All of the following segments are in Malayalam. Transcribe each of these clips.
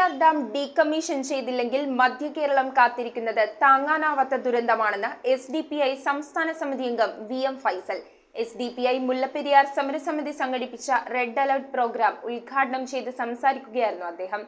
മുല്ലപ്പെരിയാർ ഡാം ഡീകമ്മീഷൻ ചെയ്തില്ലെങ്കിൽ മധ്യ കേരളം കാത്തിരിക്കുന്നത് താങ്ങാനാവാത്ത ദുരന്തമാണെന്ന് SDPI സംസ്ഥാന സമിതി അംഗം VM ഫൈസൽ. SDPI മുല്ലപ്പെരിയാർ സമരസമിതി സംഘടിപ്പിച്ച റെഡ് അലർട്ട് പ്രോഗ്രാം ഉദ്ഘാടനം ചെയ്ത് സംസാരിക്കുകയായിരുന്നു അദ്ദേഹം.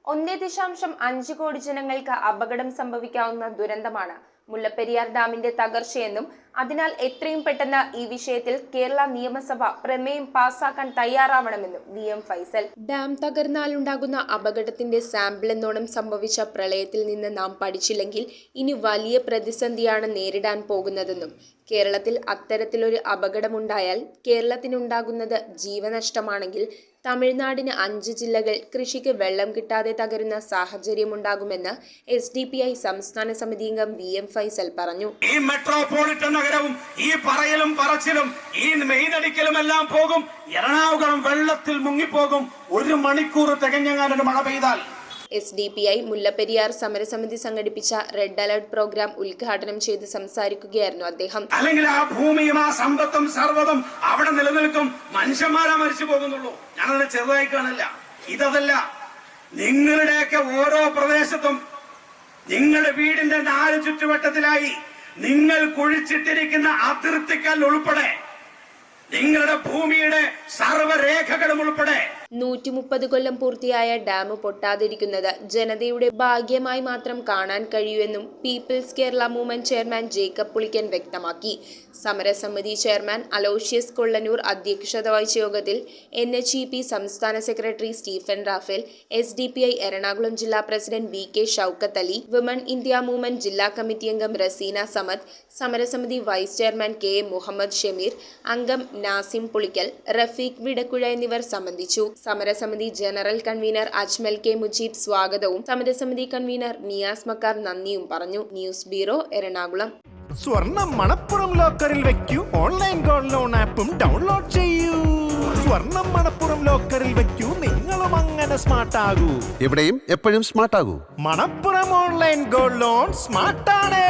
1.5 കോടി ജനങ്ങൾക്ക് അപകടം സംഭവിക്കാവുന്ന ദുരന്തമാണ് മുല്ലപ്പെരിയാർ ഡാമിന്റെ തകർച്ചയെന്നും അതിനാൽ എത്രയും പെട്ടെന്ന് ഈ വിഷയത്തിൽ കേരള നിയമസഭ പ്രമേയം പാസാക്കാൻ തയ്യാറാവണമെന്നും VM ഫൈസൽ. ഡാം തകർന്നാലുണ്ടാകുന്ന അപകടത്തിന്റെ സാമ്പിൾ എന്നോണം സംഭവിച്ച പ്രളയത്തിൽ നിന്ന് നാം പഠിച്ചില്ലെങ്കിൽ ഇനി വലിയ പ്രതിസന്ധിയാണ് നേരിടാൻ പോകുന്നതെന്നും കേരളത്തിൽ അത്തരത്തിലൊരു അപകടമുണ്ടായാൽ കേരളത്തിനുണ്ടാകുന്നത് ജീവനഷ്ടമാണെങ്കിൽ തമിഴ്നാടിന് 5 ജില്ലകൾ കൃഷിക്ക് വെള്ളം കിട്ടാതെ തകരുന്ന സാഹചര്യമുണ്ടാകുമെന്ന് SDPI സംസ്ഥാന സമിതി അംഗം VM ഫൈസൽ പറഞ്ഞു. ഈ മെട്രോപൊളിറ്റൻ നഗരവും ഈ പറയലും പറച്ചിലും ഈ മെയ്തടിക്കലും എല്ലാം പോകും. എറണാകുളം വെള്ളത്തിൽ മുങ്ങിപ്പോകും. 1 മണിക്കൂർ തികഞ്ഞങ്ങാനും മഴ പെയ്താൽ. SDPI മുല്ലപ്പെരിയാർ സമരസമിതി സംഘടിപ്പിച്ച റെഡ് അലർട്ട് പ്രോഗ്രാം ഉദ്ഘാടനം ചെയ്ത് സംസാരിക്കുകയായിരുന്നു അദ്ദേഹം. അല്ലെങ്കിൽ ആ ഭൂമിയും ആ സമ്പത്തും സർവ്വതും അവിടെ നിലനിൽക്കും. മനുഷ്യന്മാരാ മരിച്ചു പോകുന്നുള്ളൂ. ഞാനതിനെ ചെറുതായി കാണില്ല. ഇതല്ല, നിങ്ങളുടെയൊക്കെ ഓരോ പ്രദേശത്തും നിങ്ങളുടെ വീടിന്റെ 4 ചുറ്റുവട്ടത്തിലായി നിങ്ങൾ കുഴിച്ചിട്ടിരിക്കുന്ന അതിർത്തിക്കൽ ഉൾപ്പെടെ നിങ്ങളുടെ ഭൂമിയുടെ സർവ്വരേഖകളും ഉൾപ്പെടെ 130 കൊല്ലം പൂർത്തിയായ ഡാം പൊട്ടാതിരിക്കുന്നത് ജനതയുടെ ഭാഗ്യമായി മാത്രം കാണാൻ കഴിയുമെന്നും people's Kerala movement chairman Jacob Pulikkan വ്യക്തമാക്കി. സമരസമിതി ചെയർമാൻ അലോഷ്യസ് കൊള്ളനൂർ അധ്യക്ഷത വഹിച്ച യോഗത്തിൽ NHEP സംസ്ഥാന സെക്രട്ടറി സ്റ്റീഫൻ റാഫേൽ, SDPI എറണാകുളം ജില്ലാ president VK Shoukath Ali, women India movement ജില്ലാ കമ്മിറ്റി അംഗം റസീന സമദ്, സമരസമിതി vice chairman KA Muhammad Shameer, അംഗം നാസിം പുളിക്കൽ, റഫീഖ് വിടക്കുഴ എന്നിവർ സംബന്ധിച്ചു. സമരസമിതി general convener Ajmal K Mujeeb സ്വാഗതവും സമരസമിതി കൺവീനർ നിയാസ് മക്കാർ നന്ദിയും പറഞ്ഞു. News bureau, Ernakulam. സ്വർണം മണപ്പുറം ലോക്കറിൽ വെക്കൂ. ഓൺലൈൻ ഗോൾഡ് ലോൺ ആപ്പും ഡൗൺലോഡ് ചെയ്യൂ. സ്വർണം മണപ്പുറം ലോക്കറിൽ വെക്കൂ. നിങ്ങളും അങ്ങനെ സ്മാർട്ട് ആകൂ. എവിടെയും എപ്പോഴും സ്മാർട്ട് ആകൂ. Manappuram online gold loan smart ആണ്.